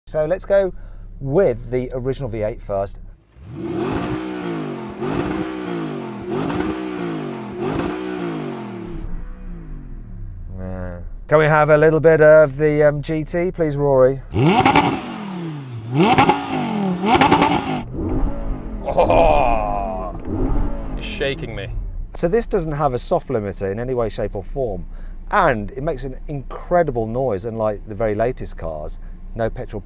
So let's go with the original V8 first. Can we have a little bit of the GT, please, Rory? Oh, you're shaking me. So this doesn't have a soft limiter in any way, shape or form, and it makes an incredible noise, unlike the very latest cars. No petrol